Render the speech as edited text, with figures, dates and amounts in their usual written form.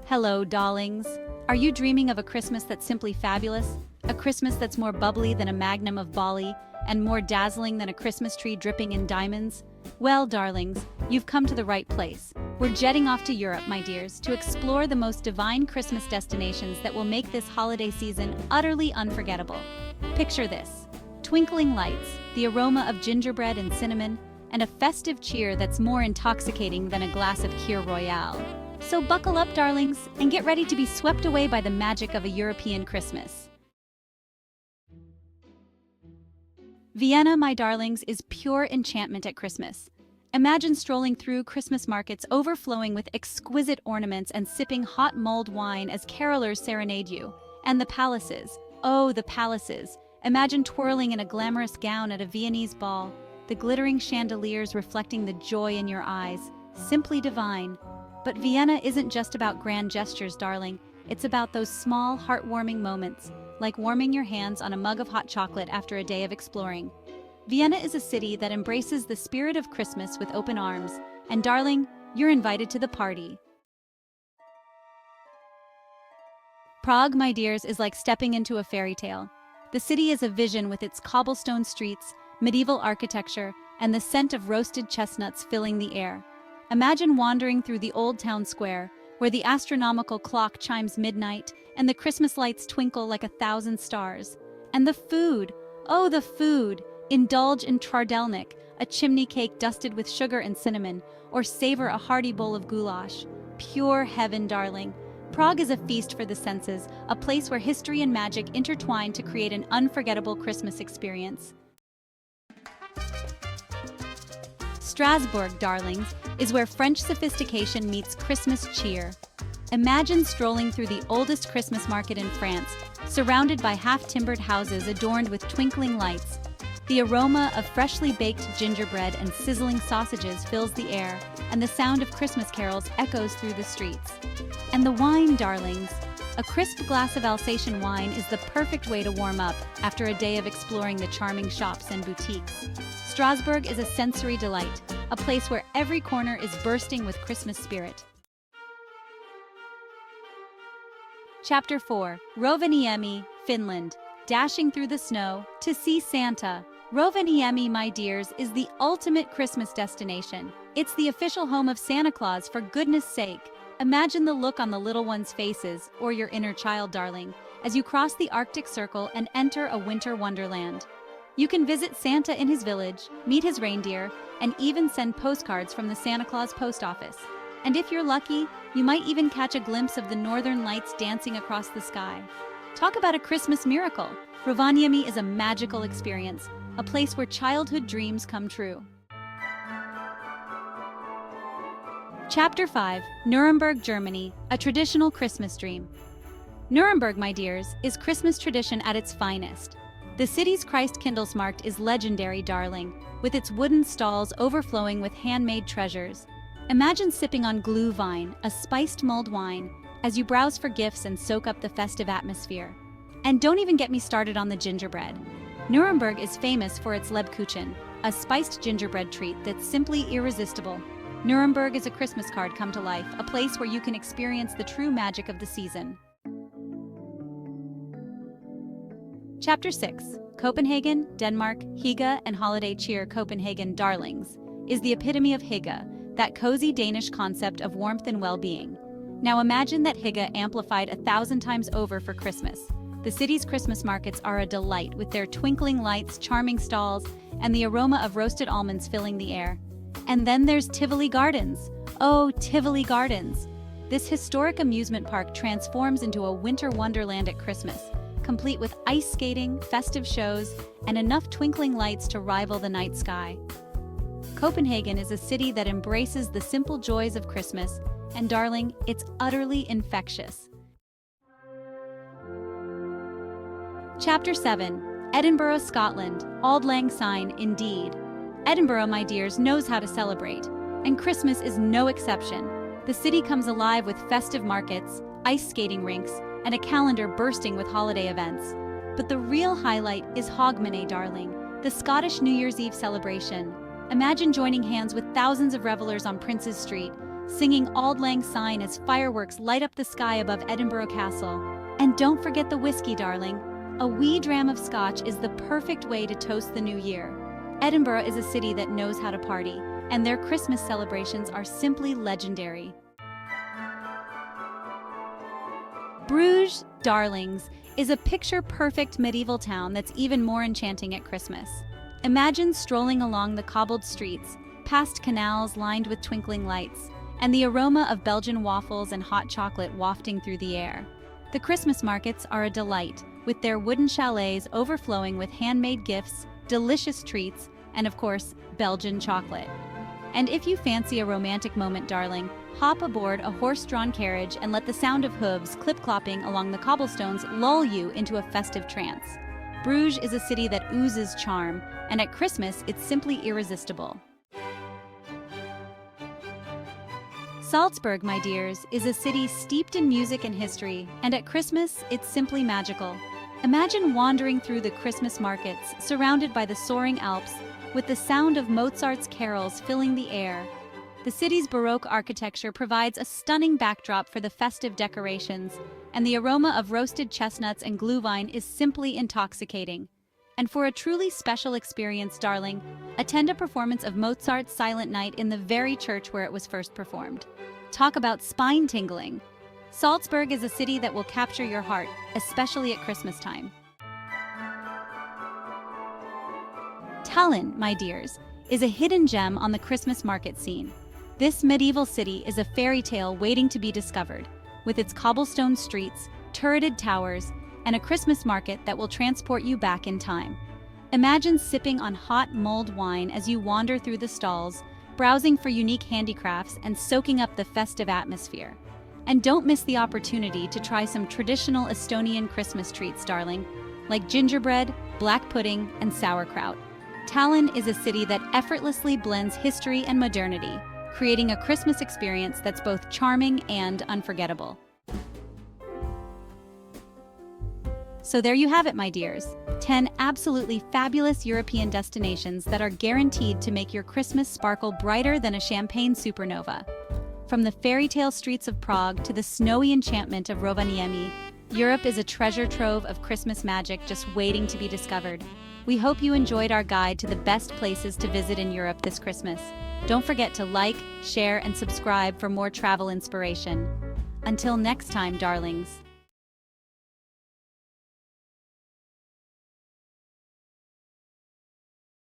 Hello, darlings. Are you dreaming of a Christmas that's simply fabulous? A Christmas that's more bubbly than a magnum of Bali and more dazzling than a Christmas tree dripping in diamonds? Well, darlings, you've come to the right place. We're jetting off to Europe, my dears, to explore the most divine Christmas destinations that will make this holiday season utterly unforgettable. Picture this: twinkling lights, the aroma of gingerbread and cinnamon, and a festive cheer that's more intoxicating than a glass of Kir Royale. So buckle up, darlings, and get ready to be swept away by the magic of a European Christmas. Vienna, my darlings, is pure enchantment at Christmas. Imagine strolling through Christmas markets overflowing with exquisite ornaments and sipping hot mulled wine as carolers serenade you. And the palaces, oh, the palaces. Imagine twirling in a glamorous gown at a Viennese ball, the glittering chandeliers reflecting the joy in your eyes. Simply divine. But Vienna isn't just about grand gestures, darling. It's about those small, heartwarming moments, like warming your hands on a mug of hot chocolate after a day of exploring. Vienna is a city that embraces the spirit of Christmas with open arms, and darling, you're invited to the party. Prague, my dears, is like stepping into a fairy tale. The city is a vision with its cobblestone streets, medieval architecture, and the scent of roasted chestnuts filling the air. Imagine wandering through the old town square, where the astronomical clock chimes midnight and the Christmas lights twinkle like 1,000 stars. And the food, oh, the food! Indulge in trardelnik, a chimney cake dusted with sugar and cinnamon, or savor a hearty bowl of goulash. Pure heaven, darling. Prague is a feast for the senses, a place where history and magic intertwine to create an unforgettable Christmas experience. Strasbourg, darlings, is where French sophistication meets Christmas cheer. Imagine strolling through the oldest Christmas market in France, surrounded by half-timbered houses adorned with twinkling lights. The aroma of freshly baked gingerbread and sizzling sausages fills the air, and the sound of Christmas carols echoes through the streets. And the wine, darlings. A crisp glass of Alsatian wine is the perfect way to warm up after a day of exploring the charming shops and boutiques. Strasbourg is a sensory delight, a place where every corner is bursting with Christmas spirit. Chapter 4. Rovaniemi, Finland. Dashing through the snow to see Santa. Rovaniemi, my dears, is the ultimate Christmas destination. It's the official home of Santa Claus, for goodness sake. Imagine the look on the little ones' faces, or your inner child, darling, as you cross the Arctic Circle and enter a winter wonderland. You can visit Santa in his village, meet his reindeer, and even send postcards from the Santa Claus post office. And if you're lucky, you might even catch a glimpse of the northern lights dancing across the sky. Talk about a Christmas miracle! Rovaniemi is a magical experience, a place where childhood dreams come true. Chapter 5. Nuremberg, Germany, a traditional Christmas dream. Nuremberg, my dears, is Christmas tradition at its finest. The city's Christkindlesmarkt is legendary, darling, with its wooden stalls overflowing with handmade treasures. Imagine sipping on Glühwein, a spiced mulled wine, as you browse for gifts and soak up the festive atmosphere. And don't even get me started on the gingerbread. Nuremberg is famous for its Lebkuchen, a spiced gingerbread treat that's simply irresistible. Nuremberg is a Christmas card come to life, a place where you can experience the true magic of the season. Chapter 6. Copenhagen, Denmark, Hygge and holiday cheer. Copenhagen, darlings, is the epitome of Hygge, that cozy Danish concept of warmth and well-being. Now imagine that Hygge amplified 1,000 times over for Christmas. The city's Christmas markets are a delight, with their twinkling lights, charming stalls, and the aroma of roasted almonds filling the air. And then there's Tivoli Gardens. Oh, Tivoli Gardens! This historic amusement park transforms into a winter wonderland at Christmas, complete with ice skating, festive shows, and enough twinkling lights to rival the night sky. Copenhagen is a city that embraces the simple joys of Christmas, and darling, it's utterly infectious. Chapter 7. Edinburgh, Scotland. Auld Lang Syne, indeed. Edinburgh, my dears, knows how to celebrate, and Christmas is no exception. The city comes alive with festive markets, ice skating rinks, and a calendar bursting with holiday events. But the real highlight is Hogmanay, darling, the Scottish New Year's Eve celebration. Imagine joining hands with thousands of revelers on Prince's Street, singing Auld Lang Syne as fireworks light up the sky above Edinburgh Castle. And don't forget the whiskey, darling. A wee dram of scotch is the perfect way to toast the new year. Edinburgh is a city that knows how to party, and their Christmas celebrations are simply legendary. Bruges, darlings, is a picture-perfect medieval town that's even more enchanting at Christmas. Imagine strolling along the cobbled streets, past canals lined with twinkling lights, and the aroma of Belgian waffles and hot chocolate wafting through the air. The Christmas markets are a delight, with their wooden chalets overflowing with handmade gifts, delicious treats, and of course, Belgian chocolate. And if you fancy a romantic moment, darling, hop aboard a horse-drawn carriage and let the sound of hooves clip-clopping along the cobblestones lull you into a festive trance. Bruges is a city that oozes charm, and at Christmas, it's simply irresistible. Salzburg, my dears, is a city steeped in music and history, and at Christmas, it's simply magical. Imagine wandering through the Christmas markets, surrounded by the soaring Alps, with the sound of Mozart's carols filling the air. The city's Baroque architecture provides a stunning backdrop for the festive decorations, and the aroma of roasted chestnuts and glühwein is simply intoxicating. And for a truly special experience, darling, attend a performance of Mozart's Silent Night in the very church where it was first performed. Talk about spine-tingling. Salzburg is a city that will capture your heart, especially at Christmas time. Tallinn, my dears, is a hidden gem on the Christmas market scene. This medieval city is a fairy tale waiting to be discovered, with its cobblestone streets, turreted towers, and a Christmas market that will transport you back in time. Imagine sipping on hot mulled wine as you wander through the stalls, browsing for unique handicrafts and soaking up the festive atmosphere. And don't miss the opportunity to try some traditional Estonian Christmas treats, darling, like gingerbread, black pudding, and sauerkraut. Tallinn is a city that effortlessly blends history and modernity, creating a Christmas experience that's both charming and unforgettable. So there you have it, my dears. 10 absolutely fabulous European destinations that are guaranteed to make your Christmas sparkle brighter than a champagne supernova. From the fairy tale streets of Prague to the snowy enchantment of Rovaniemi, Europe is a treasure trove of Christmas magic just waiting to be discovered. We hope you enjoyed our guide to the best places to visit in Europe this Christmas. Don't forget to like, share, and subscribe for more travel inspiration. Until next time, darlings.